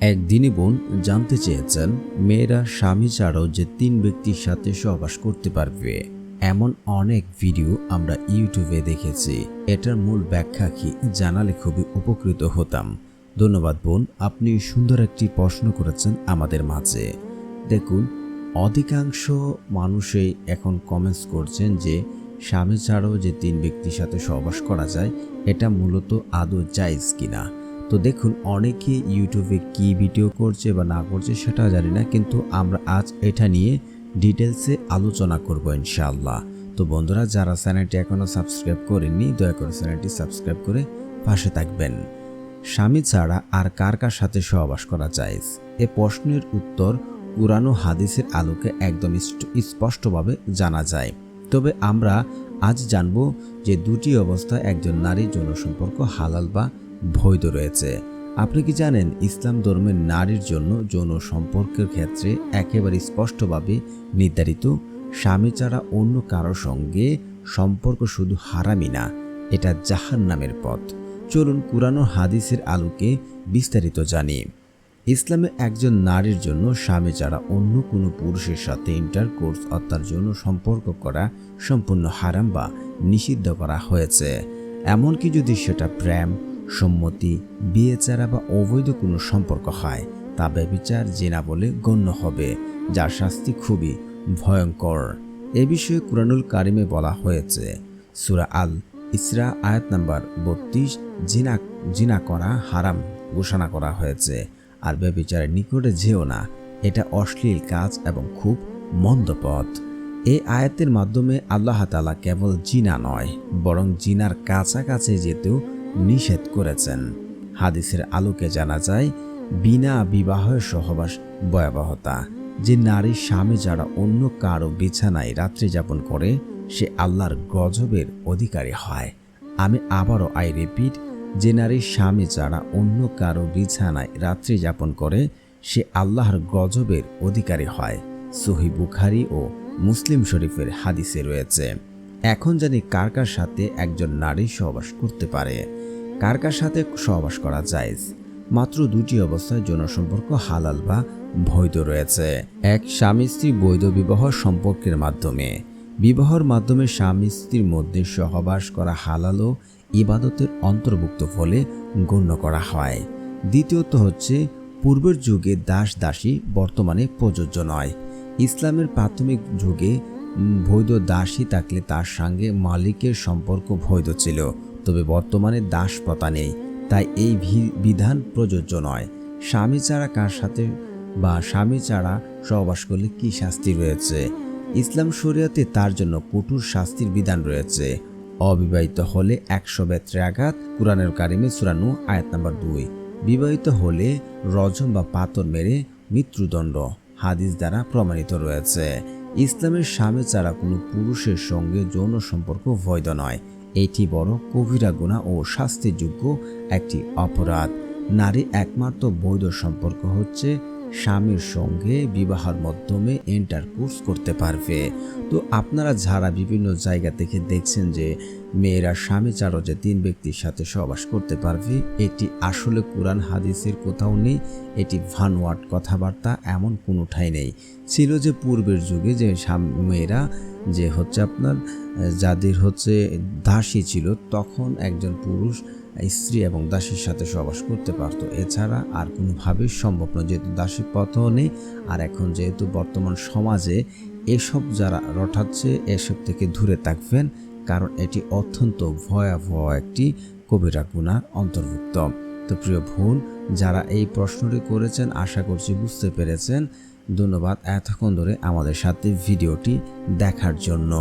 একদিনই বোন জানতে চেয়েছেন মেয়েরা স্বামী ছাড়াও যে 3 ব্যক্তির সাথে সহবাস করতে পারবে। এমন অনেক ভিডিও আমরা ইউটিউবে দেখেছি। এটার মূল ব্যাখ্যা কি জানালে খুবই উপকৃত হতাম। ধন্যবাদ বোন, আপনি সুন্দর একটি প্রশ্ন করেছেন আমাদের মাঝে। দেখুন, অধিকাংশ মানুষই এখন কমেন্টস করছেন যে স্বামী ছাড়াও যে 3 ব্যক্তির সাথে সহবাস করা যায় এটা মূলত আদৌ জায়েজ কিনা। তো দেখুন, অনেকে ইউটিউবে কি ভিডিও করছে বা না করছে সেটা জানি না, কিন্তু আমরা আজ এটা নিয়ে ডিটেলসে আলোচনা করব ইনশাআল্লাহ। তো বন্ধুরা, যারা চ্যানেলটি এখনও সাবস্ক্রাইব করেননি দয়া করে চ্যানেলটি সাবস্ক্রাইব করে পাশে থাকবেন। স্বামী ছাড়া আর কার কার সাথে সহবাস করা জায়েজ? এ প্রশ্নের উত্তর কুরআন ও হাদিসের আলোকে একদম স্পষ্টভাবে জানা যায়। তবে আমরা আজ জানব যে দুটি অবস্থায় একজন নারীর যৌন সম্পর্ক হালাল বা বৈধ রয়েছে। আপনি কি জানেন, ইসলাম ধর্মের নারীর জন্য যৌন সম্পর্কের ক্ষেত্রে একেবারে স্পষ্টভাবে নির্ধারিত, স্বামী ছাড়া অন্য কারোর সঙ্গে সম্পর্ক শুধু হারামই না, এটা জাহান্নামের পথ। চলুন কুরআন ও হাদিসের আলোকে বিস্তারিত জানি। ইসলামে একজন নারীর জন্য স্বামী ছাড়া অন্য কোনো পুরুষের সাথে ইন্টারকোর্স অর্থাৎ যৌন সম্পর্ক করা সম্পূর্ণ হারাম বা নিষিদ্ধ করা হয়েছে। এমনকি যদি সেটা প্রেম, সম্মতি, বিয়ে ছাড়া বা অবৈধ কোনো সম্পর্ক হয়, তা ব্যভিচার, জিনা বলে গণ্য হবে, যার শাস্তি খুবই ভয়ঙ্কর। এ বিষয়ে কুরআনুল কারিমে বলা হয়েছে, সূরা আল ইসরা আয়াত নাম্বার 32, জিনা করা হারাম ঘোষণা করা হয়েছে। আর ব্যভিচারের নিকটে যেও না, এটা অশ্লীল কাজ এবং খুব মন্দ পথ। এই আয়াতের মাধ্যমে আল্লাহ তাআলা কেবল জিনা নয়, বরং জিনার কাছাকাছি যেতেও নিষেধ করেছেন। হাদিসের আলোকে জানা যায়, বিনা বিবাহের সহবাস ভয়াবহতা। যে নারী স্বামী ছাড়া অন্য কারো বিছানায় রাত্রি যাপন করে সে আল্লাহর গজবের অধিকারী হয়। আমি আবারও রিপিট, যে নারী স্বামী ছাড়া অন্য কারো বিছানায় রাত্রি যাপন করে সে আল্লাহর গজবের অধিকারী হয়। সহিহ বুখারী ও মুসলিম শরীফের হাদিসে রয়েছে। এখন জানি কার কার সাথে একজন নারী সহবাস করতে পারে, কার কার সাথে সহবাস করা জায়েজ। মাত্র দুটি অবস্থায় যৌন সম্পর্ক হালাল বা বৈধ রয়েছে। এক, স্বামী স্ত্রী বৈধ বিবাহ সম্পর্কের মাধ্যমে। বিবাহর মাধ্যমে স্বামী স্ত্রীর মধ্যে সহবাস করা হালাল ও ইবাদতের অন্তর্ভুক্ত বলে গণ্য করা হয়। দ্বিতীয়ত হচ্ছে, পূর্বের যুগে দাস দাসী বর্তমানে প্রযোজ্য নয়। ইসলামের প্রাথমিক যুগে বৈধ দাসী থাকলে তার সঙ্গে মালিকের সম্পর্ক বৈধ ছিল, তবে বর্তমানে দাস প্রথা নেই, তাই এই বিধান প্রযোজ্য নয়। স্বামী ছাড়া কার সাথে বা স্বামী ছাড়া সহবাস করলে কি শাস্তি রয়েছে? ইসলাম শরীয়তে তার জন্য কঠোর শাস্তির বিধান রয়েছে। অবিবাহিত হলে 100 বেত্রাঘাত, কুরআনুল কারিমে সূরা নূহ আয়াত নাম্বার 2। বিবাহিত হলে রজম বা পাথর মেরে মৃত্যুদণ্ড, হাদিস দ্বারা প্রমাণিত রয়েছে। ইসলামের স্বামী ছাড়া কোনো পুরুষের সঙ্গে যৌন সম্পর্ক বৈধ নয়। এটি বড় কবিরা গুনাহ ও শাস্তিযোগ্য একটি অপরাধ। নারী একমাত্র বৈধ সম্পর্ক হচ্ছে স্বামীর সঙ্গে বিবাহের মাধ্যমে ইন্টারকোর্স করতে পারবে। তো আপনারা যারা বিভিন্ন জায়গা থেকে দেখছেন যে মেয়েরা স্বামী ছাড়াও যে 3 ব্যক্তির সাথে সহবাস করতে পারবে, এটি আসলে কুরআন হাদিসের কোথাও নেই। এটি ভানওয়ার্ড কথাবার্তা, এমন কোনো ঠাঁই নেই। ছিল যে পূর্বের যুগে যে মেয়েরা যে হচ্ছে আপনার যাদের হচ্ছে দাসী ছিল, তখন একজন পুরুষ স্ত্রী এবং দাসীর সাথে সহবাস করতে পারত। এছাড়া আর কোনোভাবেই সম্ভব নয়, যেহেতু দাসী প্রথাও নেই। আর এখন যেহেতু বর্তমান সমাজে এসব যারা রটাচ্ছে, এসব থেকে দূরে থাকবেন, কারণ এটি অত্যন্ত ভয়াবহ একটি কবিরা গুনার অন্তর্ভুক্ত। তো প্রিয় বোন, যারা এই প্রশ্নটি করেছেন আশা করছি বুঝতে পেরেছেন। ধন্যবাদ এতক্ষণ ধরে আমাদের সাথে ভিডিওটি দেখার জন্য।